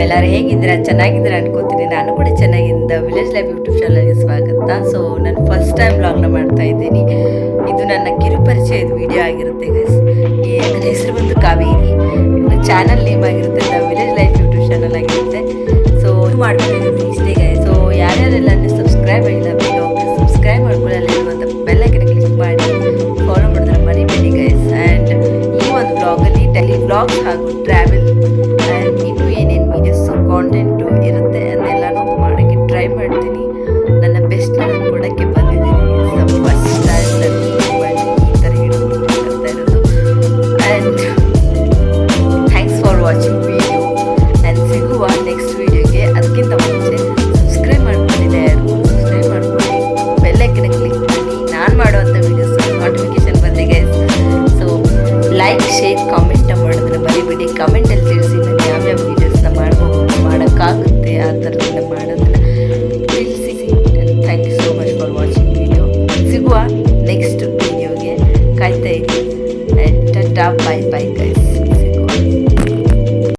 ಎಲ್ಲರೂ ಹೇಗಿದ್ದೀರಾ? ಚೆನ್ನಾಗಿದ್ದೀರಾ ಅನ್ಕೋತೀನಿ. ನಾನು ಕೂಡ ಚೆನ್ನಾಗಿದ್ದ ವಿಲೇಜ್ ಲೈಫ್ ಯೂಟ್ಯೂಬ್ ಚಾನಲ್ಗೆ ಸ್ವಾಗತ. ಸೊ ನಾನು ಫಸ್ಟ್ ಟೈಮ್ ಬ್ಲಾಗ್ನ ಮಾಡ್ತಾ ಇದ್ದೀನಿ. ಇದು ನನ್ನ ಕಿರುಪರಿಚಯದ ವಿಡಿಯೋ ಆಗಿರುತ್ತೆ ಗೈಸ್. ನನ್ನ ಹೆಸರು ಬಂದು ಕಾವೇರಿ, ನನ್ನ ಚಾನಲ್ ನೇಮ್ ಆಗಿರುತ್ತೆ the village life YouTube channel ಆಗಿರುತ್ತೆ. ಸೊ ಮಾಡ್ಕೊಂಡಿದ್ದೀನಿ ಇಷ್ಟೇ ಗೈಸ್. ಸೊ ಯಾರ್ಯಾರೆಲ್ಲ ಸಬ್ಸ್ಕ್ರೈಬ್ ಆಗಿಲ್ಲ ಬೇಗ ಹೋಗಿ ಸಬ್ಸ್ಕ್ರೈಬ್ ಮಾಡ್ಕೊಳ್ಳಲ್ಲ ಇರುವಂಥ ಬೆಲ್ ಐಕನ್ ಕ್ಲಿಕ್ ಮಾಡಿ ಫಾಲೋ ಮಾಡಿದ್ರೆ ಮರಿಬೇಡಿ ಗೈಸ್. ಆ್ಯಂಡ್ ಈ ಒಂದು ಬ್ಲಾಗಲ್ಲಿ ಡೈಲಿ ಬ್ಲಾಗ್ಸ್ ಹಾಗೂ ಟ್ರಾವೆಲ್ ಆ್ಯಂಡ್ ಇನ್ನೂ ಏನೇನು ವೀಡಿಯೋಸ್ ಕಾಂಟೆಂಟು ಇರುತ್ತೆ ಅದನ್ನೆಲ್ಲನೂ ಮಾಡೋಕ್ಕೆ ಟ್ರೈ ಮಾಡ್ತೀನಿ. ನನ್ನ ಬೆಸ್ಟ್ ನಾನು ಕೊಡೋಕ್ಕೆ ಬಂದಿದ್ದೀನಿ. ಫಸ್ಟ್ ಟೈಮ್ ಈ ಥರ ಹಿಡಿದು ಮಾಡ್ತಾ ಇರೋದು. And thanks for watching video. And ಸಿಗುವ ನೆಕ್ಸ್ಟ್ ವಿಡಿಯೋಗೆ. ಅದಕ್ಕಿಂತ ಮುಂಚೆ ಸಬ್ಸ್ಕ್ರೈಬ್ ಮಾಡ್ಕೊಂಡಿದ್ದೆ ಯಾರು ಸಬ್ಸ್ಕ್ರೈಬ್ ಮಾಡ್ಕೊಳ್ಳಿ, ಬೆಲ್ಲೈಕನ್ನ ಕ್ಲಿಕ್ ಮಾಡಿ ನಾನು ಮಾಡುವಂಥ ವೀಡಿಯೋಸ್ ನೋಟಿಫಿಕೇಶನ್ ಬಂದೆ guys. So like share comment ಮಾಡಿದ್ರೆ ಮರಿಬೇಡಿ. ಕಮೆಂಟಲ್ಲಿ ತಿಳಿಸಿ ನಾನು ಯಾವ್ಯಾವ ವೀಡಿಯೋಸ್ನ ಮಾಡೋಕ್ಕಾಗುತ್ತೆ ಆ ಥರದನ್ನ ಮಾಡೋದನ್ನ ತಿಳಿಸಿ. Thank you so much for watching video. ಸಿಗುವ ನೆಕ್ಸ್ಟ್ ವಿಡಿಯೋಗೆ ಕಾಯ್ತಾ ಇದ್ದೀನಿ. And tata, bye bye guys.